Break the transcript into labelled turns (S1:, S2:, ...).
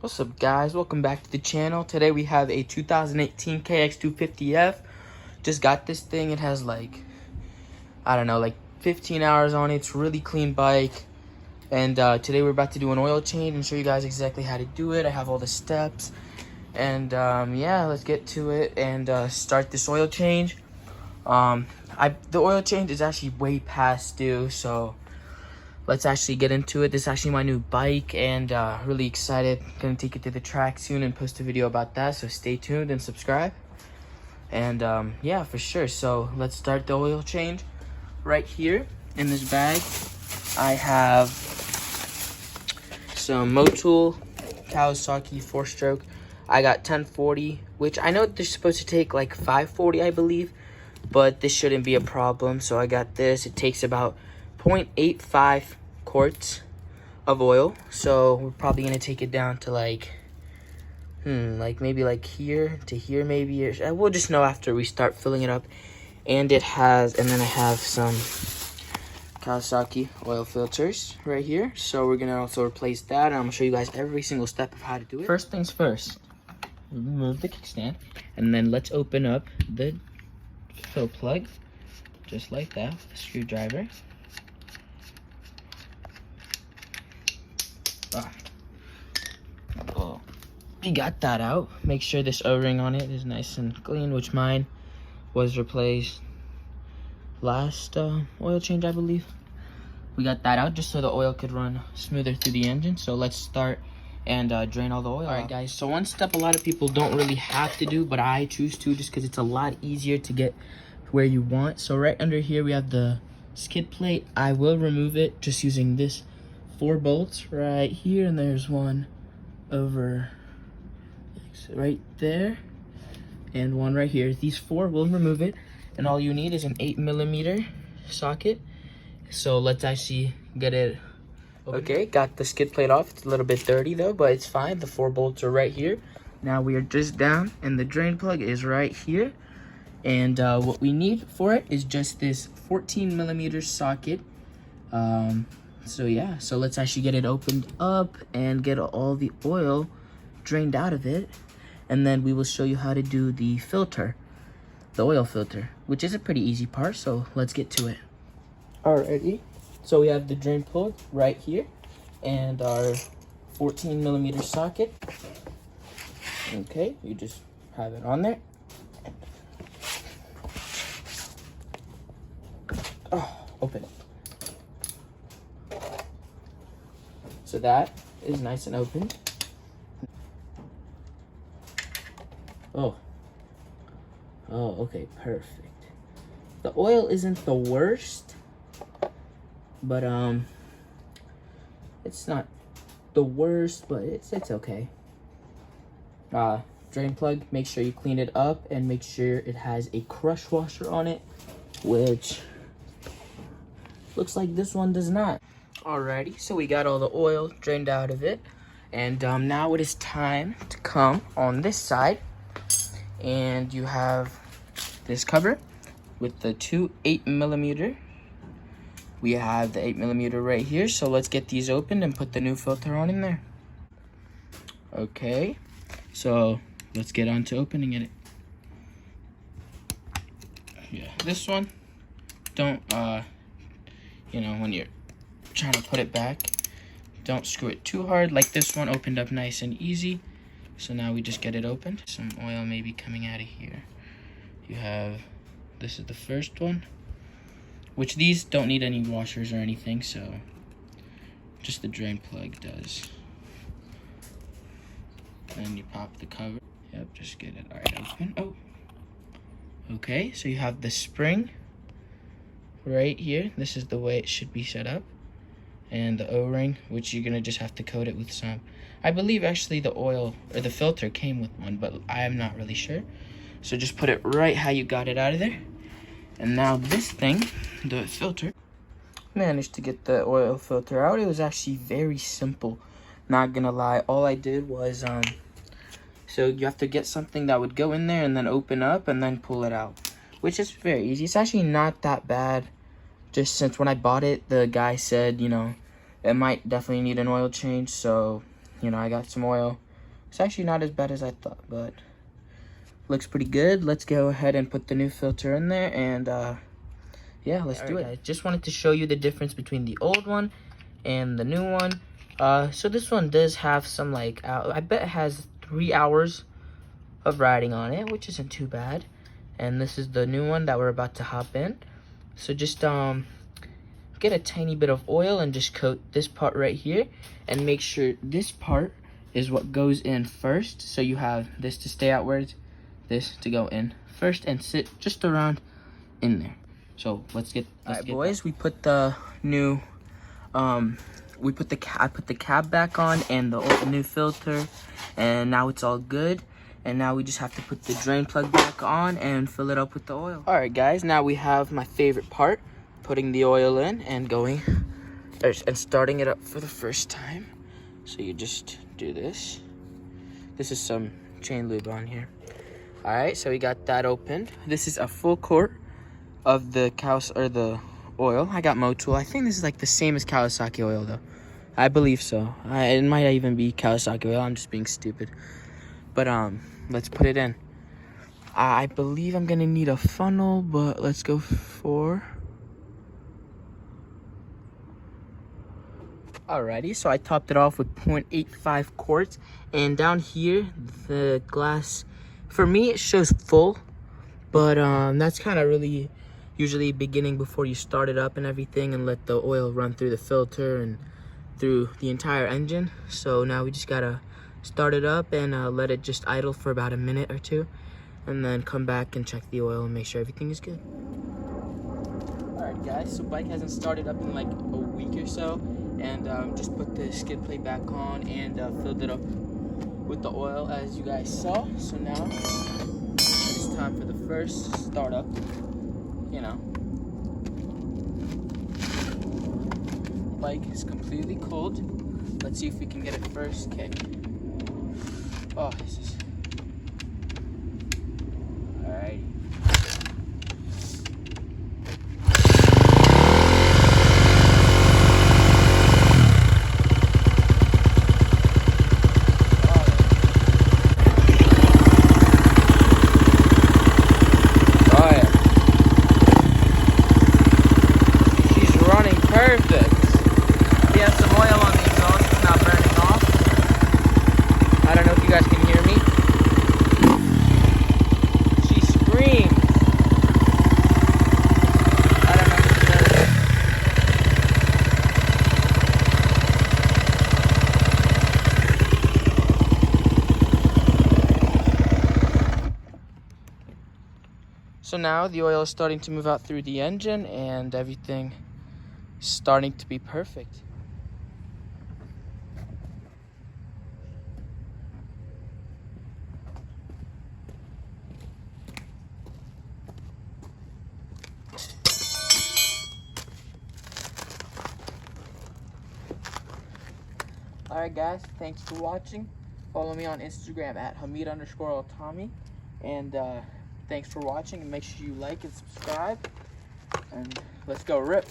S1: What's up, guys? Welcome back to the channel. Today we have a 2018 KX250-F. Just got this thing. It has like 15 hours on it. It's a really clean bike. And today we're about to do an oil change and show you guys exactly how to do it. I have all the steps. And yeah, let's get to it and start this oil change. The oil change is actually way past due, so let's actually get into it. This is actually my new bike and really excited. Gonna take it to the track soon and post a video about that, so stay tuned and subscribe. And yeah, for sure. So let's start the oil change. Right here in this bag I have some Motul Kawasaki 4-stroke. I got 1040, which I know they're supposed to take like 540, I believe, but this shouldn't be a problem. So I got this. It takes about 0.85 quarts of oil, so we're probably gonna take it down to like maybe like here to here, maybe. We'll just know after we start filling it up. And then I have some Kawasaki oil filters right here, so we're gonna also replace that, and I'm gonna show you guys every single step of how to do it. First things first, remove the kickstand, and then let's open up the fill plug just like that with a screwdriver. Oh, we got that out. Make sure this O-ring on it is nice and clean, which mine was replaced last oil change, I believe. We got that out just so the oil could run smoother through the engine. So let's start and drain all the oil. All right, guys, so one step a lot of people don't really have to do, but I choose to just because it's a lot easier to get where you want. So right under here we have the skid plate. I will remove it just using this 4 bolts right here, and there's one over right there and one right here. These 4 will remove it, and all you need is an 8mm socket. So let's actually get it open. Okay, got the skid plate off. It's a little bit dirty though, but it's fine. The 4 bolts are right here. Now we are just down, and the drain plug is right here. And what we need for it is just this 14mm socket. So yeah, so let's actually get it opened up and get all the oil drained out of it. And then we will show you how to do the filter, the oil filter, which is a pretty easy part, so let's get to it. Alrighty, so we have the drain plug right here and our 14mm socket. Okay, you just have it on there. Oh, open it. So that is nice and open. Oh, okay, perfect. The oil isn't the worst, but it's not the worst, but it's okay. Drain plug, make sure you clean it up and make sure it has a crush washer on it, which looks like this one does not. Alrighty, so we got all the oil drained out of it, and now it is time to come on this side, and you have this cover with the 2 8mm. We have the 8mm right here, so let's get these opened and put the new filter on in there. Okay, so let's get on to opening it. Yeah, this one, don't when you're trying to put it back, don't screw it too hard. Like this one opened up nice and easy. So now we just get it opened. Some oil may be coming out of here. You have, this is the first one, which these don't need any washers or anything, so just the drain plug does. And you pop the cover. Yep, just get it right open. Oh, okay, so you have the spring right here. This is the way it should be set up. And the O-ring, which you're gonna just have to coat it with some. I believe actually the oil or the filter came with one, but I am not really sure. So just put it right how you got it out of there. And now this thing, the filter, managed to get the oil filter out. It was actually very simple, not gonna lie. All I did was so you have to get something that would go in there and then open up and then pull it out, which is very easy. It's actually not that bad. Just since when I bought it, the guy said, it might definitely need an oil change. So, I got some oil It's actually not as bad as I thought, but looks pretty good. Let's go ahead and put the new filter in there, and yeah, let's do it. Guys, just wanted to show you the difference between the old one and the new one. So this one does have some, like, I bet it has 3 hours of riding on it, which isn't too bad. And this is the new one that we're about to hop in. So just get a tiny bit of oil and just coat this part right here, and make sure this part is what goes in first. So you have this to stay outwards, this to go in first, and sit just around in there. So let's get boys that. We put the new I put the cab back on and the new filter, and now it's all good. And now we just have to put the drain plug back on and fill it up with the oil. All right, guys, now we have my favorite part, putting the oil in and going and starting it up for the first time. So you just do this. This is some chain lube on here. All right, so we got that opened. This is a full quart of the oil. I got Motul. I think this is like the same as Kawasaki oil though. I believe so. It might even be Kawasaki oil. I'm just being stupid. But let's put it in. I believe I'm gonna need a funnel, but let's go for. Alrighty, so I topped it off with 0.85 quarts, and down here the glass, for me it shows full, but that's kind of really usually beginning before you start it up and everything, and let the oil run through the filter and through the entire engine. So now we just gotta start it up and let it just idle for about a minute or two, and then come back and check the oil and make sure everything is good. Alright guys, so bike hasn't started up in like a week or so, and just put the skid plate back on and filled it up with the oil as you guys saw. So now it's time for the first startup. You know, bike is completely cold. Let's see if we can get it first kick. Oh, this is alright. So now the oil is starting to move out through the engine, and everything is starting to be perfect. Alright guys, thanks for watching. Follow me on Instagram at Hamid_Altami, and thanks for watching, and make sure you like and subscribe, and let's go rip.